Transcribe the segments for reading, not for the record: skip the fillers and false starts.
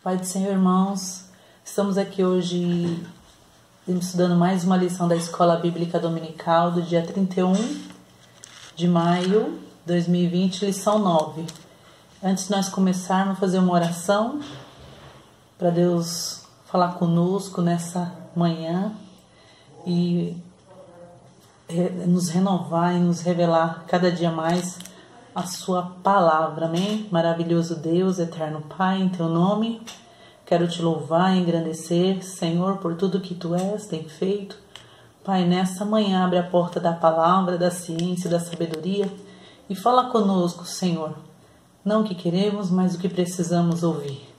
Pai do Senhor, irmãos, estamos aqui hoje estudando mais uma lição da Escola Bíblica Dominical do dia 31 de maio de 2020, lição 9. Antes de nós começarmos a fazer uma oração para Deus falar conosco nessa manhã e nos renovar e nos revelar cada dia mais a sua palavra, amém? Maravilhoso Deus, eterno Pai, em teu nome, quero te louvar e engrandecer, Senhor, por tudo que tu és, tem feito. Pai, nessa manhã abre a porta da palavra, da ciência, da sabedoria e fala conosco, Senhor, não o que queremos, mas o que precisamos ouvir.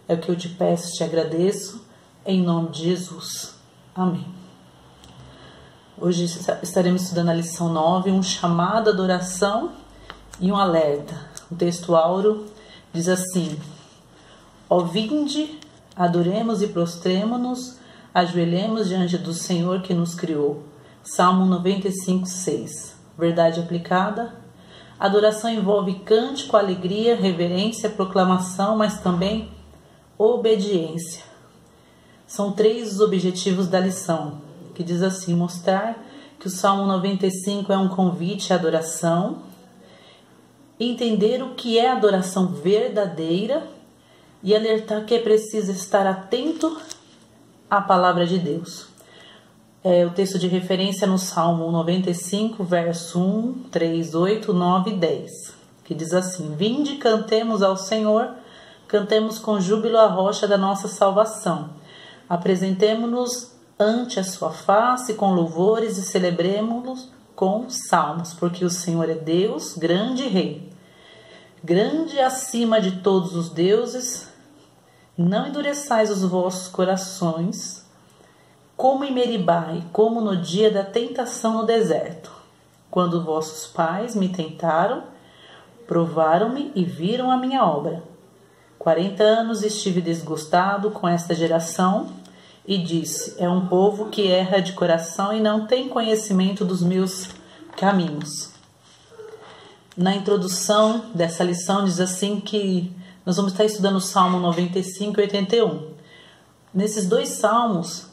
É o que eu te peço, te agradeço, em nome de Jesus. Amém. Hoje estaremos estudando a lição 9, um chamado à adoração e um alerta. O texto áureo diz assim: Ó vinde, adoremos e prostremo-nos, ajoelhemos diante do Senhor que nos criou. Salmo 95, 6. Verdade aplicada. Adoração envolve cântico, alegria, reverência, proclamação, mas também obediência. São 3 os objetivos da lição, que diz assim: mostrar que o Salmo 95 é um convite à adoração, entender o que é adoração verdadeira e alertar que é preciso estar atento à palavra de Deus. O texto de referência no Salmo 95, verso 1, 3, 8, 9 e 10, que diz assim: Vinde, cantemos ao Senhor, cantemos com júbilo a rocha da nossa salvação. Apresentemo-nos ante a sua face com louvores e celebremo-los com salmos, porque o Senhor é Deus, grande Rei, grande acima de todos os deuses. Não endureçais os vossos corações, como em Meribá e como no dia da tentação no deserto, quando vossos pais me tentaram, provaram-me e viram a minha obra. 40 anos estive desgostado com esta geração e disse: é um povo que erra de coração e não tem conhecimento dos meus caminhos. Na introdução dessa lição diz assim que nós vamos estar estudando o Salmo 95 e 81. Nesses 2 salmos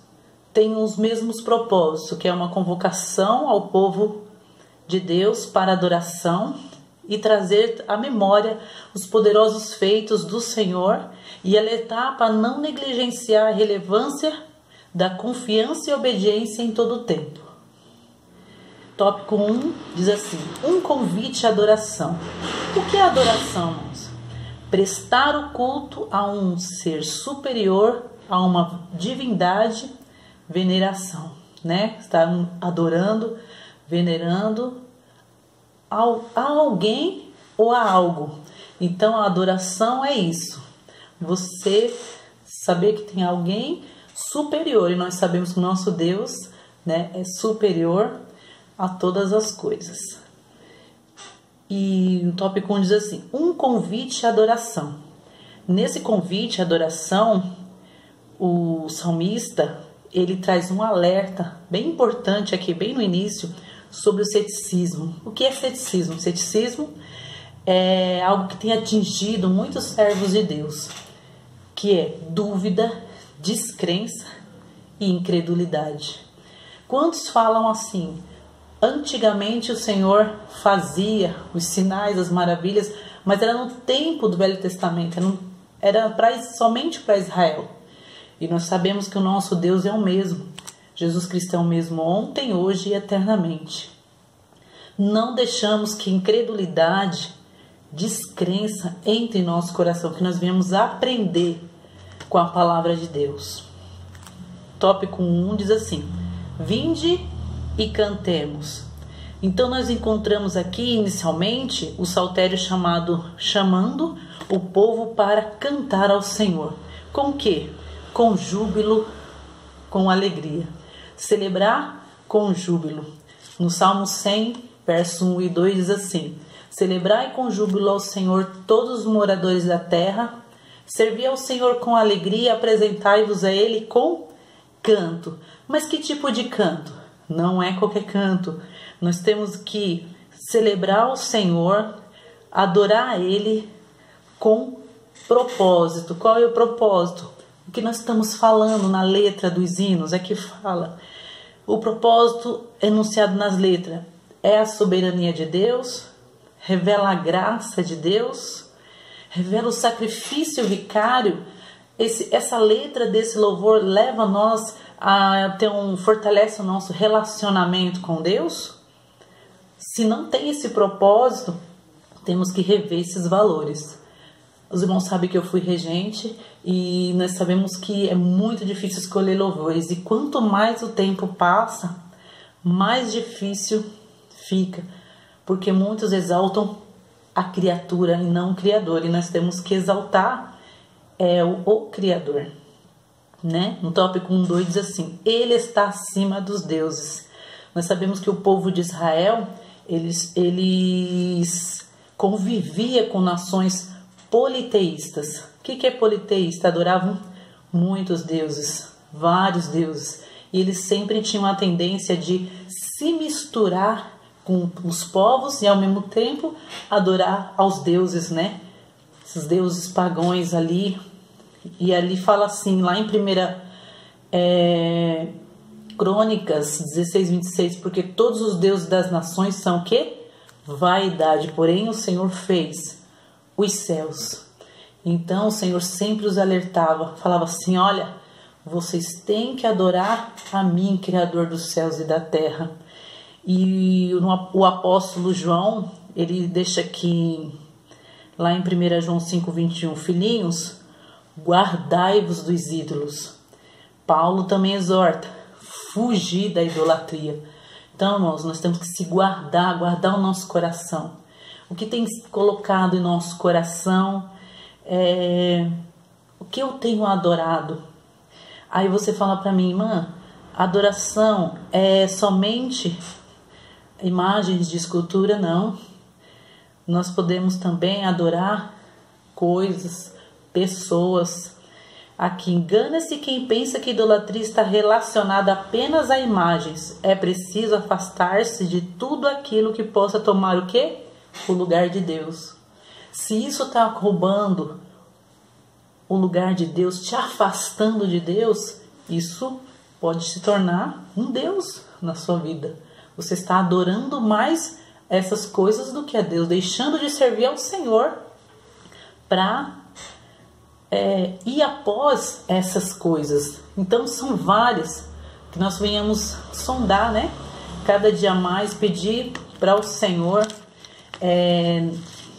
tem os mesmos propósitos, que é uma convocação ao povo de Deus para adoração e trazer à memória os poderosos feitos do Senhor e alertar para não negligenciar a relevância da confiança e obediência em todo o tempo. Tópico 1 diz assim: um convite à adoração. O que é adoração, irmãos? Prestar o culto a um ser superior, a uma divindade, veneração, né? Estar adorando, venerando a alguém ou a algo. Então a adoração é isso. Você saber que tem alguém superior, e nós sabemos que o nosso Deus, né, é superior a todas as coisas. E o tópico 1 diz assim: um convite à adoração. Nesse convite à adoração, o salmista ele traz um alerta bem importante aqui, bem no início, sobre o ceticismo. O que é ceticismo? Ceticismo é algo que tem atingido muitos servos de Deus, que é dúvida, descrença e incredulidade. Quantos falam assim: antigamente o Senhor fazia os sinais, as maravilhas, mas era no tempo do Velho Testamento, era somente para Israel. E nós sabemos que o nosso Deus é o mesmo. Jesus Cristo é o mesmo ontem, hoje e eternamente. Não deixamos que incredulidade, descrença entre em nosso coração, que nós viemos aprender com a palavra de Deus. Tópico 1 diz assim: vinde e cantemos. Então nós encontramos aqui inicialmente o saltério chamando o povo para cantar ao Senhor. Com o quê? Com júbilo, com alegria. Celebrar com júbilo. No Salmo 100, verso 1 e 2 diz assim: celebrai com júbilo ao Senhor todos os moradores da terra, servi ao Senhor com alegria, apresentai-vos a Ele com canto. Mas que tipo de canto? Não é qualquer canto. Nós temos que celebrar o Senhor, adorar a Ele com propósito. Qual é o propósito? O que nós estamos falando na letra dos hinos é que fala. O propósito enunciado nas letras é a soberania de Deus, revela a graça de Deus, revela o sacrifício vicário. Essa letra desse louvor leva nós a ter fortalece o nosso relacionamento com Deus. Se não tem esse propósito, temos que rever esses valores. Os irmãos sabem que eu fui regente e nós sabemos que é muito difícil escolher louvores. E quanto mais o tempo passa, mais difícil fica. Porque muitos exaltam a criatura e não o Criador. E nós temos que exaltar o Criador. Né? No tópico 1:2 diz assim: Ele está acima dos deuses. Nós sabemos que o povo de Israel, eles convivia com nações politeístas. O que é politeísta? Adoravam muitos deuses, vários deuses. E eles sempre tinham a tendência de se misturar com os povos e ao mesmo tempo adorar aos deuses, né? Esses deuses pagãos ali. E ali fala assim, lá em 1 Crônicas 16:26, porque todos os deuses das nações são o quê? Vaidade, porém o Senhor fez os céus. Então o Senhor sempre os alertava, falava assim: olha, vocês têm que adorar a mim, Criador dos céus e da terra. E o apóstolo João, ele deixa aqui, lá em 1 João 5:21, filhinhos, guardai-vos dos ídolos. Paulo também exorta, fugir da idolatria. Então, irmãos, nós temos que se guardar o nosso coração. O que tem colocado em nosso coração, o que eu tenho adorado. Aí você fala para mim, irmã, adoração é somente imagens de escultura? Não. Nós podemos também adorar coisas, pessoas. Aqui, engana-se quem pensa que idolatria está relacionada apenas a imagens. É preciso afastar-se de tudo aquilo que possa tomar o quê? O lugar de Deus. Se isso está roubando o lugar de Deus, te afastando de Deus, isso pode se tornar um Deus na sua vida. Você está adorando mais essas coisas do que a Deus, deixando de servir ao Senhor para ir após essas coisas. Então são várias que nós venhamos sondar, né? Cada dia mais pedir para o Senhor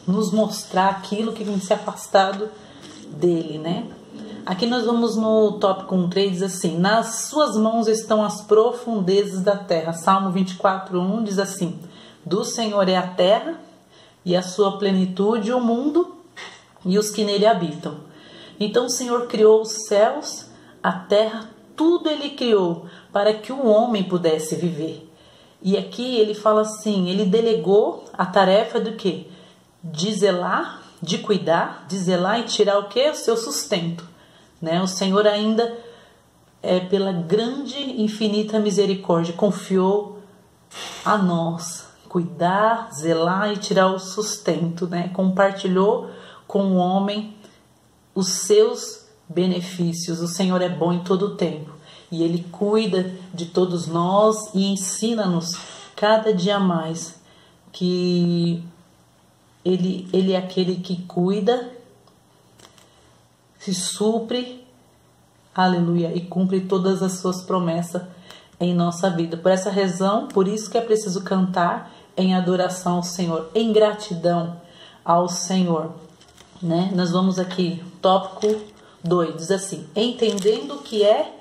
nos mostrar aquilo que tem se afastado dele, né? Aqui nós vamos no tópico 1:3, diz assim: nas suas mãos estão as profundezas da terra. Salmo 24:1 diz assim: do Senhor é a terra e a sua plenitude, o mundo e os que nele habitam. Então o Senhor criou os céus, a terra, tudo ele criou para que o homem pudesse viver. E aqui ele fala assim, ele delegou a tarefa do quê? De zelar, de cuidar, de zelar e tirar o quê? O seu sustento. Né? O Senhor ainda, pela grande e infinita misericórdia, confiou a nós cuidar, zelar e tirar o sustento. Né? Compartilhou com o homem os seus benefícios. O Senhor é bom em todo o tempo. E Ele cuida de todos nós e ensina-nos cada dia mais que Ele é aquele que cuida, se supre, aleluia, e cumpre todas as suas promessas em nossa vida. Por essa razão, por isso que é preciso cantar em adoração ao Senhor, em gratidão ao Senhor. Né? Nós vamos aqui, tópico 2, diz assim: entendendo o que é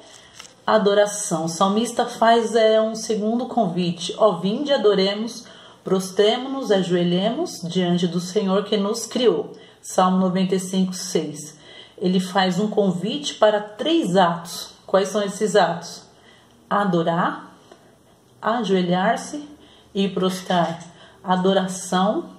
adoração. O salmista faz um segundo convite: ó, vinde, adoremos, prostremo-nos, ajoelhemos diante do Senhor que nos criou. Salmo 95:6. Ele faz um convite para 3 atos. Quais são esses atos? Adorar, ajoelhar-se e prostrar. Adoração,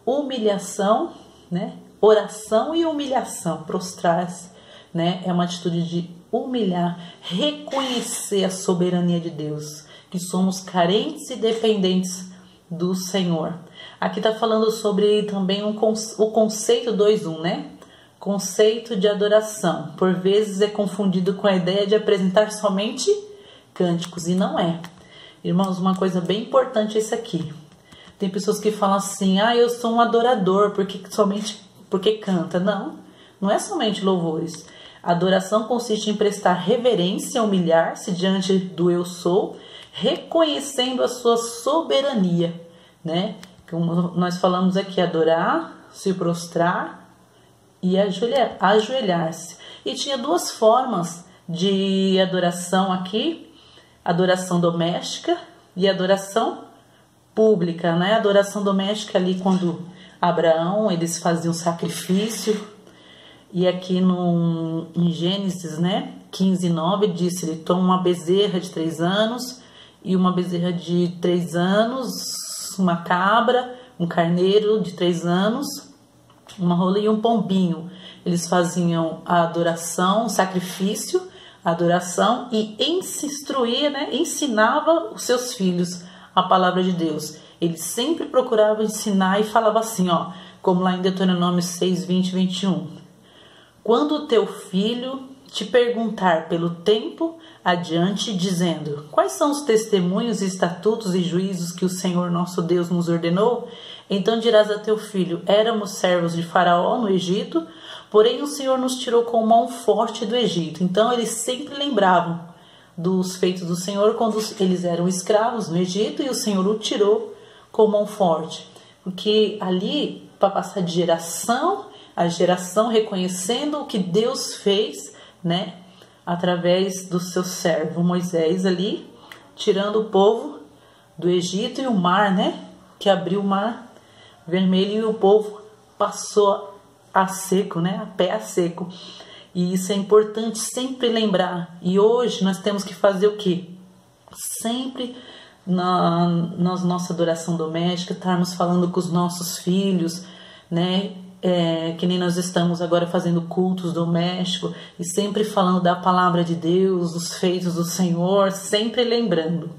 humilhação, né? Oração e humilhação. Prostrar-se, né? É uma atitude de humilhar, reconhecer a soberania de Deus, que somos carentes e dependentes do Senhor. Aqui está falando sobre também o conceito 2:1, né? conceito de adoração, por vezes é confundido com a ideia de apresentar somente cânticos, e não é. Irmãos, uma coisa bem importante é isso aqui. Tem pessoas que falam assim, eu sou um adorador, porque canta. Não é somente louvores. Adoração consiste em prestar reverência, humilhar-se diante do eu sou, reconhecendo a sua soberania, né? Como nós falamos aqui, adorar, se prostrar e ajoelhar-se. E tinha duas formas de adoração aqui, adoração doméstica e adoração pública, né? Adoração doméstica ali quando Abraão, eles faziam sacrifício, e aqui em Gênesis, né, 15:9, disse-lhe, toma uma bezerra de 3 anos e uma bezerra de 3 anos, uma cabra, um carneiro de 3 anos, uma rola e um pombinho. Eles faziam a adoração, o sacrifício, a adoração, e instruía, né, ensinava os seus filhos a palavra de Deus. Ele sempre procurava ensinar e falava assim, como lá em Deuteronômio 6, 20 e 21. Quando o teu filho te perguntar pelo tempo adiante, dizendo, quais são os testemunhos, estatutos e juízos que o Senhor nosso Deus nos ordenou? Então dirás a teu filho, éramos servos de Faraó no Egito, porém o Senhor nos tirou com mão forte do Egito. Então eles sempre lembravam dos feitos do Senhor quando eles eram escravos no Egito e o Senhor o tirou com mão forte. Porque ali, para passar de geração a geração, reconhecendo o que Deus fez, né, através do seu servo Moisés ali, tirando o povo do Egito, e o mar, né, que abriu o mar vermelho e o povo passou a seco, né, a pé a seco. E isso é importante sempre lembrar. E hoje nós temos que fazer o quê? Sempre na nossa adoração doméstica, estarmos falando com os nossos filhos, né? Que nem nós estamos agora fazendo cultos domésticos e sempre falando da palavra de Deus, dos feitos do Senhor, sempre lembrando.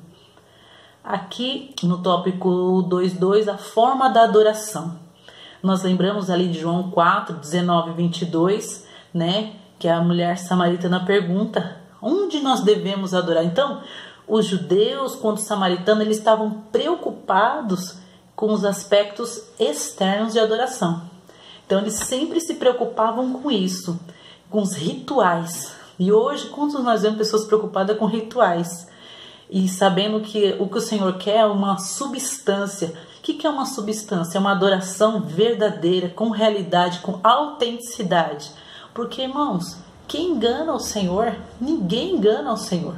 Aqui no tópico 2.2, a forma da adoração. Nós lembramos ali de João 4, 19 e 22, né? Que a mulher samaritana pergunta, onde nós devemos adorar? Então, os judeus, quanto os samaritanos, eles estavam preocupados com os aspectos externos de adoração. Então, eles sempre se preocupavam com isso, com os rituais. E hoje, quando nós vemos pessoas preocupadas com rituais e sabendo que o Senhor quer é uma substância. O que é uma substância? É uma adoração verdadeira, com realidade, com autenticidade. Porque, irmãos, quem engana o Senhor, ninguém engana o Senhor.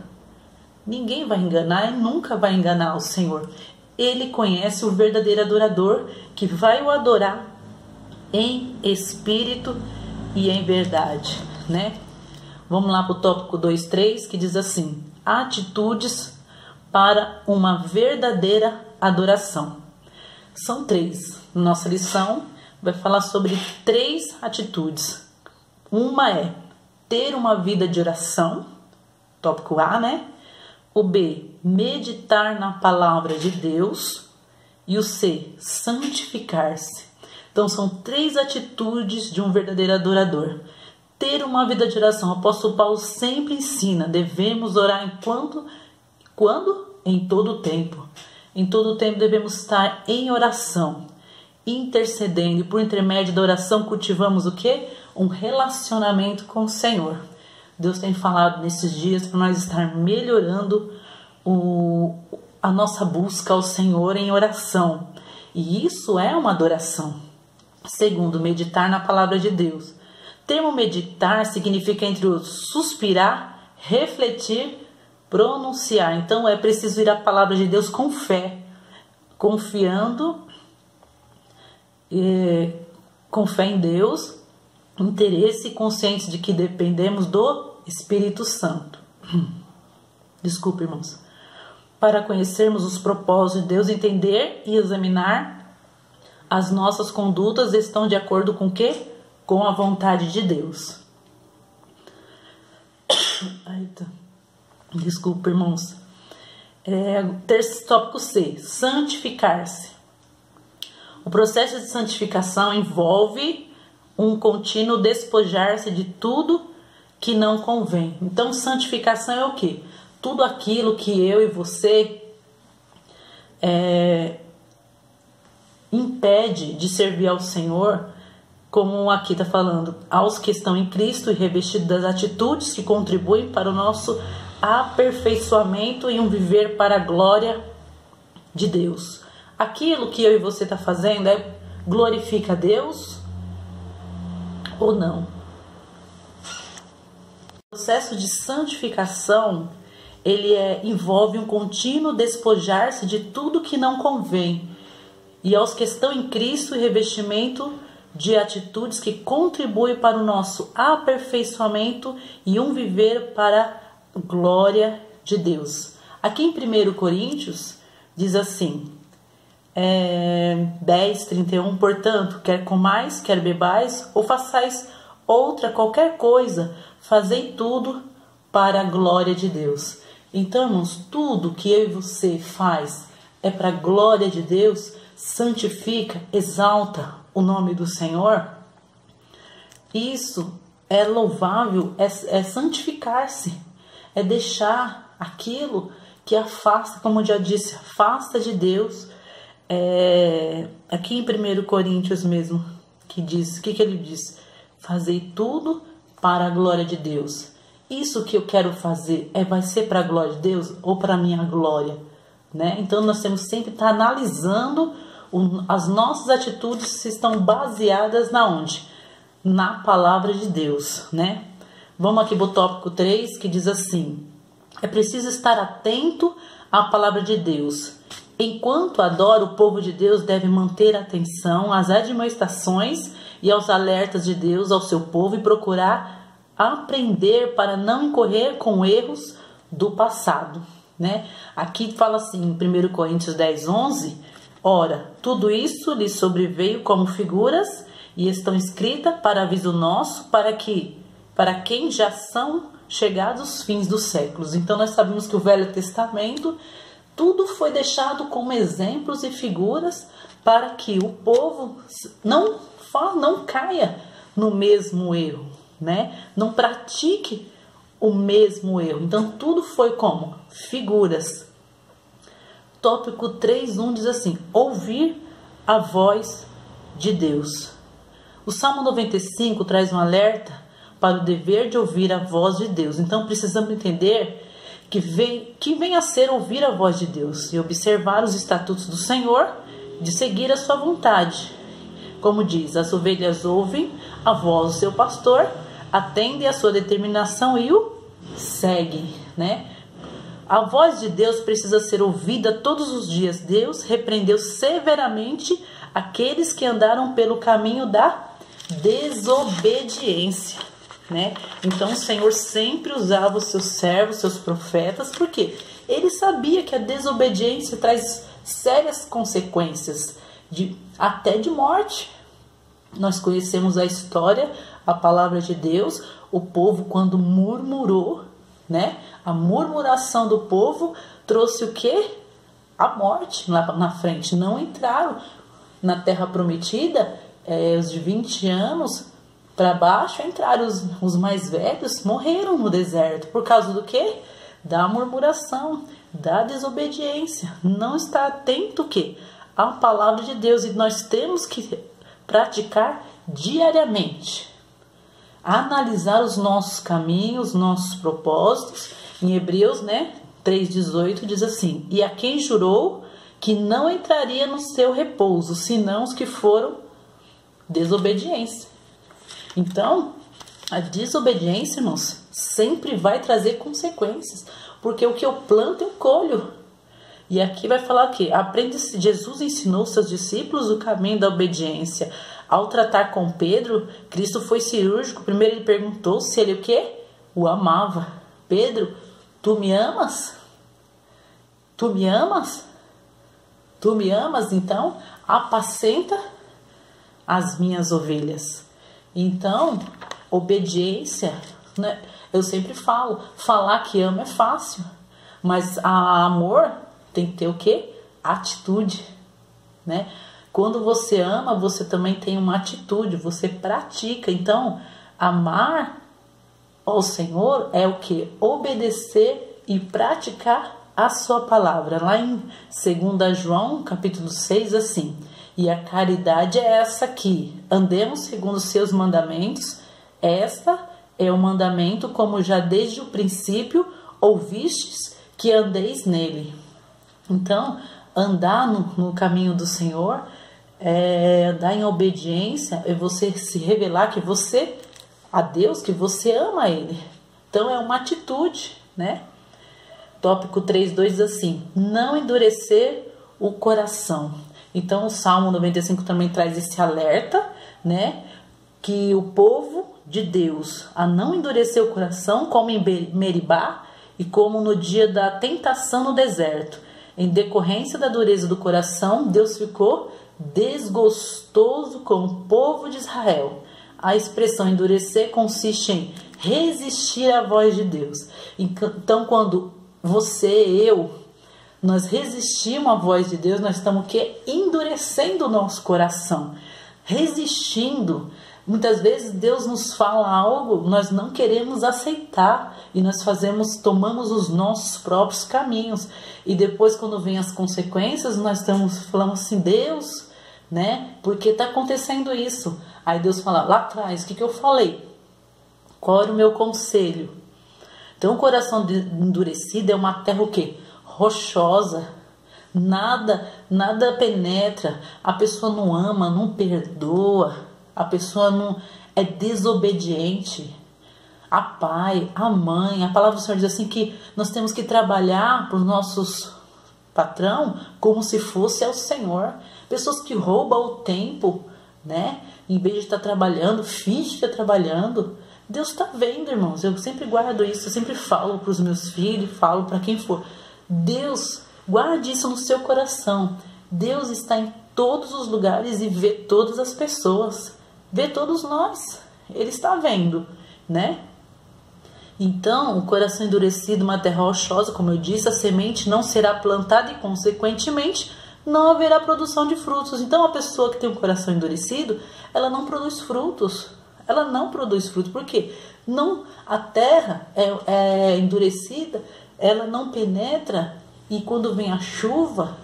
Ninguém vai enganar e nunca vai enganar o Senhor. Ele conhece o verdadeiro adorador que vai o adorar em espírito e em verdade, né? Vamos lá para o tópico 2.3, que diz assim, atitudes para uma verdadeira adoração. São 3. Nossa lição vai falar sobre 3 atitudes. Uma é ter uma vida de oração, tópico A, né? O B, meditar na palavra de Deus. E o C, santificar-se. Então, são 3 atitudes de um verdadeiro adorador. Ter uma vida de oração. O apóstolo Paulo sempre ensina, devemos orar quando? Em todo o tempo. Em todo o tempo devemos estar em oração, intercedendo. E por intermédio da oração cultivamos o quê? Um relacionamento com o Senhor. Deus tem falado nesses dias para nós estar melhorando a nossa busca ao Senhor em oração. E isso é uma adoração. Segundo, meditar na palavra de Deus. O termo meditar significa entre os suspirar, refletir, pronunciar. Então é preciso ir à palavra de Deus com fé, confiando, com fé em Deus, interesse e consciente de que dependemos do Espírito Santo. Desculpe, irmãos. Para conhecermos os propósitos de Deus, entender e examinar as nossas condutas estão de acordo com o quê? Com a vontade de Deus. Desculpa, irmãos. Tópico C, santificar-se. O processo de santificação envolve um contínuo despojar-se de tudo que não convém. Então, santificação é o quê? Tudo aquilo que eu e você impede de servir ao Senhor, como aqui está falando, aos que estão em Cristo e revestidos das atitudes que contribuem para o nosso aperfeiçoamento e um viver para a glória de Deus. Aquilo que eu e você está fazendo glorifica a Deus ou não? O processo de santificação, ele envolve um contínuo despojar-se de tudo que não convém, e aos que estão em Cristo, revestimento de atitudes que contribuem para o nosso aperfeiçoamento e um viver para a glória de Deus. Aqui em 1 Coríntios diz assim, 10:31, portanto, quer comais, quer bebais, ou façais outra qualquer coisa, fazei tudo para a glória de Deus. Então, irmãos, tudo que eu e você faz é para a glória de Deus, santifica, exalta o nome do Senhor. Isso é louvável, é santificar-se, é deixar aquilo que afasta, como eu já disse, afasta de Deus. Aqui em 1 Coríntios mesmo, que diz, o que ele diz? Fazei tudo para a glória de Deus. Isso que eu quero fazer vai ser para a glória de Deus ou para a minha glória, né? Então nós temos sempre que estar analisando as nossas atitudes, se estão baseadas na onde? Na palavra de Deus, né? Vamos aqui para o tópico 3, que diz assim: é preciso estar atento à palavra de Deus. Enquanto adora, o povo de Deus deve manter atenção às admoestações e aos alertas de Deus ao seu povo e procurar aprender para não incorrer com erros do passado, né? Aqui fala assim em 1 Coríntios 10:11, ora, tudo isso lhe sobreveio como figuras e estão escritas para aviso nosso, para quem já são chegados os fins dos séculos. Então nós sabemos que o Velho Testamento, tudo foi deixado como exemplos e figuras para que o povo não caia no mesmo erro, né? Não pratique o mesmo erro. Então tudo foi como figuras. Tópico 3:1 diz assim: ouvir a voz de Deus. O Salmo 95 traz um alerta para o dever de ouvir a voz de Deus. Então precisamos entender que vem a ser ouvir a voz de Deus e observar os estatutos do Senhor, de seguir a sua vontade. Como diz, as ovelhas ouvem a voz do seu pastor, atendem a sua determinação e o seguem, né? A voz de Deus precisa ser ouvida todos os dias. Deus repreendeu severamente aqueles que andaram pelo caminho da desobediência, né? Então o Senhor sempre usava os seus servos, seus profetas, porque ele sabia que a desobediência traz sérias consequências, até de morte. Nós conhecemos a história, a palavra de Deus, o povo quando murmurou, né? A murmuração do povo trouxe o quê? A morte lá na frente. Não entraram na terra prometida, os de 20 anos para baixo entraram, os mais velhos morreram no deserto. Por causa do quê? Da murmuração, da desobediência. Não está atento o quê? À palavra de Deus. E nós temos que praticar diariamente. Analisar os nossos caminhos, nossos propósitos. Em Hebreus, 3:18 diz assim: e a quem jurou que não entraria no seu repouso, senão os que foram desobediência. Então, a desobediência, irmãos, sempre vai trazer consequências, porque o que eu planto eu colho. E aqui vai falar o quê? Jesus ensinou seus discípulos o caminho da obediência. Ao tratar com Pedro, Cristo foi cirúrgico. Primeiro ele perguntou se ele o quê? O amava. Pedro, tu me amas? Tu me amas? Tu me amas? Então, apacenta as minhas ovelhas. Então, obediência, né? Eu sempre falo, falar que ama é fácil, mas amor tem que ter o quê? Atitude, né? Quando você ama, você também tem uma atitude, você pratica. Então, amar ao Senhor é o que? Obedecer e praticar a sua palavra. Lá em 2 João, capítulo 6, assim: e a caridade é essa aqui, andemos segundo os seus mandamentos. Esta é o mandamento, como já desde o princípio ouvistes, que andeis nele. Então, andar no caminho do Senhor, andar em obediência, é você se revelar que você, a Deus, que você ama Ele. Então é uma atitude, né? Tópico 3.2 diz assim: não endurecer o coração. Então o Salmo 95 também traz esse alerta, né? Que o povo de Deus a não endurecer o coração, como em Meribá e como no dia da tentação no deserto. Em decorrência da dureza do coração, Deus ficou desgostoso com o povo de Israel. A expressão endurecer consiste em resistir à voz de Deus. Então, quando você, nós resistimos à voz de Deus, nós estamos endurecendo o nosso coração, resistindo. Muitas vezes Deus nos fala algo, nós não queremos aceitar e nós tomamos os nossos próprios caminhos. E depois, quando vem as consequências, nós estamos falando assim: Deus, né? Por que está acontecendo isso? Aí Deus fala: lá atrás, o que eu falei? Qual era o meu conselho? Então, o coração endurecido é uma terra o quê? Rochosa. Nada penetra. A pessoa não ama, não perdoa. A pessoa não é desobediente. A pai, a mãe. A palavra do Senhor diz assim que nós temos que trabalhar para os nossos patrão como se fosse ao Senhor. Pessoas que roubam o tempo, né? Em vez de estar trabalhando, finge que está trabalhando. Deus está vendo, irmãos. Eu sempre guardo isso, eu sempre falo para os meus filhos, falo para quem for. Deus, guarde isso no seu coração. Deus está em todos os lugares e vê todas as pessoas. Vê todos nós. Ele está vendo, né? Então, o coração endurecido, uma terra rochosa, como eu disse, a semente não será plantada e, consequentemente, não haverá produção de frutos. Então, a pessoa que tem um coração endurecido, ela não produz frutos. Ela não produz frutos. Por quê? A terra é endurecida, ela não penetra e quando vem a chuva,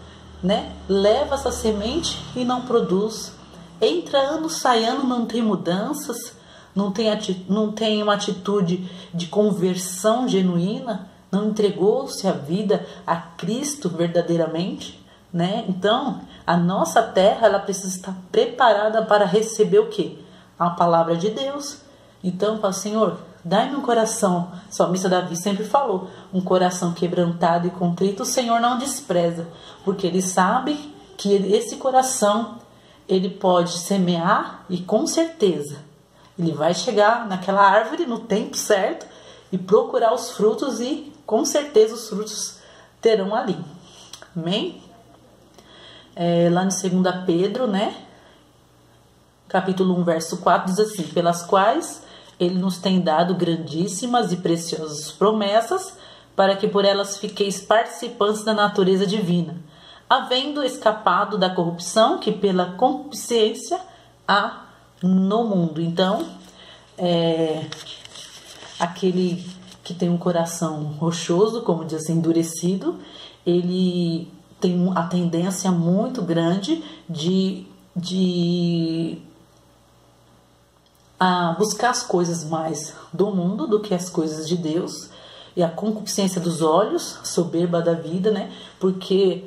né, leva essa semente e não produz. Entra ano, sai ano, não tem mudanças, não tem uma atitude de conversão genuína, não entregou-se a vida a Cristo verdadeiramente, né? Então, a nossa terra, ela precisa estar preparada para receber o quê? A palavra de Deus. Então, fala: Senhor, dai-me um coração. O salmista Davi sempre falou: um coração quebrantado e contrito, o Senhor não despreza, porque Ele sabe que esse coração, ele pode semear e com certeza ele vai chegar naquela árvore no tempo certo e procurar os frutos e com certeza os frutos terão ali. Amém? Lá no 2 Pedro, né? Capítulo 1, verso 4, diz assim: pelas quais Ele nos tem dado grandíssimas e preciosas promessas, para que por elas fiqueis participantes da natureza divina, havendo escapado da corrupção que pela concupiscência há no mundo. Então, aquele que tem um coração rochoso, como diz assim, endurecido, ele tem a tendência muito grande de buscar as coisas mais do mundo do que as coisas de Deus, e a concupiscência dos olhos, a soberba da vida, né? Porque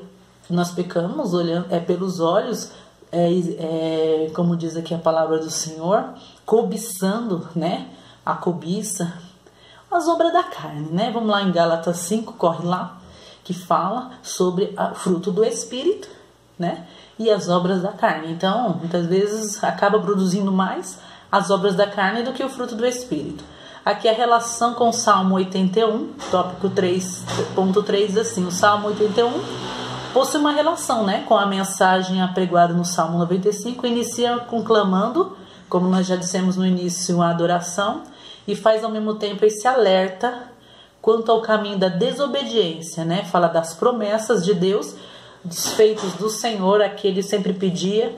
nós pecamos olhando pelos olhos, como diz aqui a palavra do Senhor, cobiçando, né? A cobiça, as obras da carne, né? Vamos lá em Gálatas 5, corre lá, que fala sobre o fruto do Espírito, né? E as obras da carne. Então, muitas vezes acaba produzindo mais as obras da carne do que o fruto do Espírito. Aqui a relação com o Salmo 81, tópico 3.3, diz assim: o Salmo 81 possui uma relação, né, com a mensagem apregoada no Salmo 95, inicia conclamando, como nós já dissemos no início, uma adoração, e faz ao mesmo tempo esse alerta quanto ao caminho da desobediência, né? Fala das promessas de Deus, dos feitos do Senhor, aqui ele sempre pedia,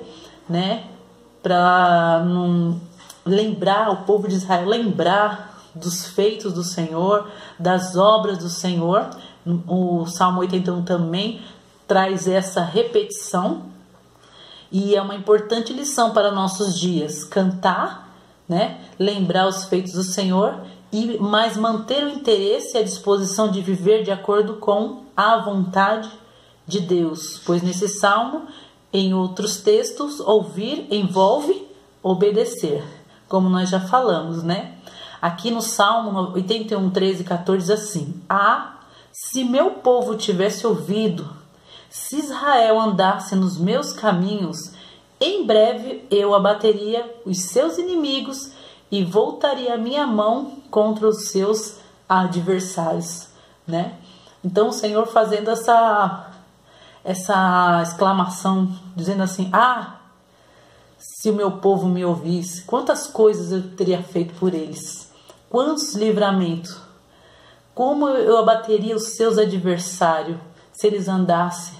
né, para não lembrar, o povo de Israel lembrar dos feitos do Senhor, das obras do Senhor. O Salmo 81 também traz essa repetição, e é uma importante lição para nossos dias, cantar, né, lembrar os feitos do Senhor, mas manter o interesse e a disposição de viver de acordo com a vontade de Deus, pois nesse salmo, em outros textos, ouvir envolve obedecer, como nós já falamos, né? Aqui no Salmo 81, 13 e 14 diz assim: se meu povo tivesse ouvido, se Israel andasse nos meus caminhos, em breve eu abateria os seus inimigos e voltaria a minha mão contra os seus adversários, né? Então o Senhor fazendo essa exclamação, dizendo assim: se o meu povo me ouvisse, quantas coisas eu teria feito por eles, quantos livramentos, como eu abateria os seus adversários se eles andassem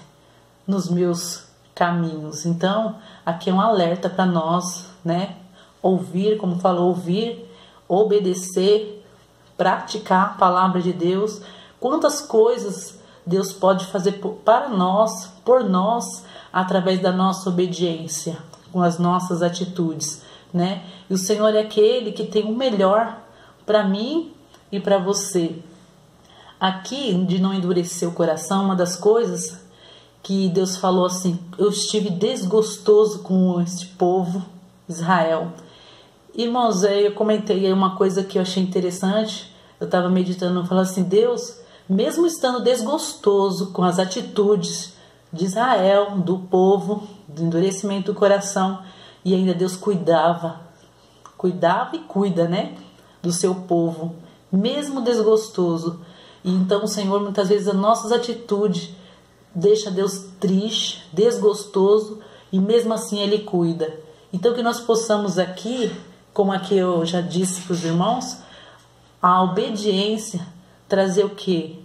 nos meus caminhos. Então aqui é um alerta para nós, né? Ouvir, como falou, ouvir, obedecer, praticar a palavra de Deus. Quantas coisas Deus pode fazer para nós, por nós, através da nossa obediência, com as nossas atitudes, né? E o Senhor é aquele que tem o melhor para mim e para você. Aqui, de não endurecer o coração, uma das coisas que Deus falou assim: eu estive desgostoso com este povo, Israel. Irmãos, eu comentei aí uma coisa que eu achei interessante. Eu estava meditando, falando assim: Deus, mesmo estando desgostoso com as atitudes de Israel, do povo, do endurecimento do coração, e ainda Deus cuidava e cuida, né, do seu povo, mesmo desgostoso. E então o Senhor, muitas vezes, as nossas atitudes deixa Deus triste, desgostoso, e mesmo assim Ele cuida. Então que nós possamos aqui, como aqui eu já disse para os irmãos, a obediência trazer o quê?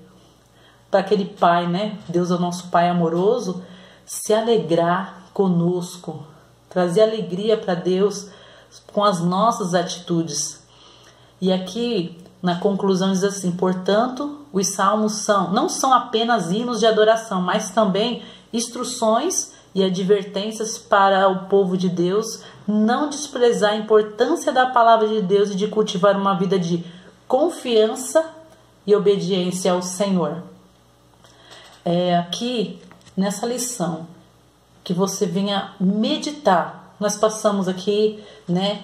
Para aquele Pai, né? Deus é o nosso Pai amoroso, se alegrar conosco, trazer alegria para Deus com as nossas atitudes. E aqui na conclusão diz assim: portanto, os salmos não são apenas hinos de adoração, mas também instruções e advertências para o povo de Deus não desprezar a importância da palavra de Deus e de cultivar uma vida de confiança e obediência ao Senhor. Aqui nessa lição que você venha meditar. Nós passamos aqui, né,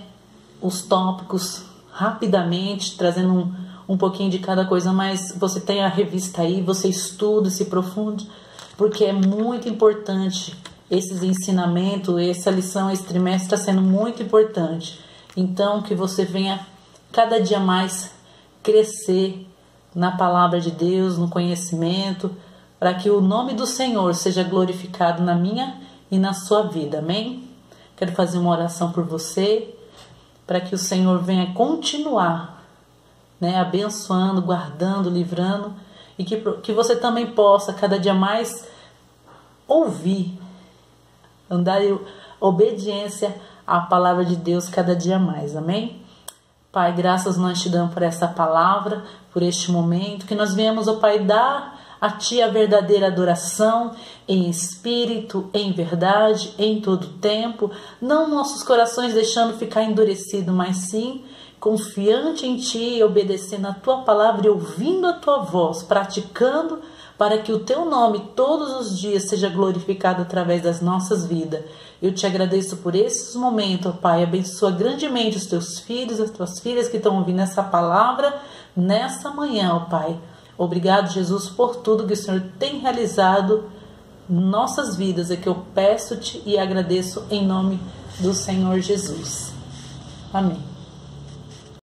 os tópicos rapidamente, trazendo um pouquinho de cada coisa, mas você tem a revista aí, você estuda, se profunde, porque é muito importante esses ensinamentos, essa lição, esse trimestre está sendo muito importante. Então que você venha cada dia mais crescer na palavra de Deus, no conhecimento, para que o nome do Senhor seja glorificado na minha e na sua vida, amém? Quero fazer uma oração por você, para que o Senhor venha continuar, né, abençoando, guardando, livrando, e que você também possa cada dia mais ouvir, andar em obediência à palavra de Deus cada dia mais, amém? Pai, graças nós te damos por essa palavra, por este momento, que nós viemos, ó Pai, dar a Ti a verdadeira adoração, em espírito, em verdade, em todo tempo, não nossos corações deixando ficar endurecido, mas sim confiante em Ti, obedecendo a Tua palavra e ouvindo a Tua voz, praticando, para que o Teu nome todos os dias seja glorificado através das nossas vidas. Eu te agradeço por esses momentos, ó Pai. Abençoa grandemente os Teus filhos, as Tuas filhas que estão ouvindo essa palavra nessa manhã, ó Pai. Obrigado, Jesus, por tudo que o Senhor tem realizado em nossas vidas. É que eu peço-te e agradeço em nome do Senhor Jesus. Amém.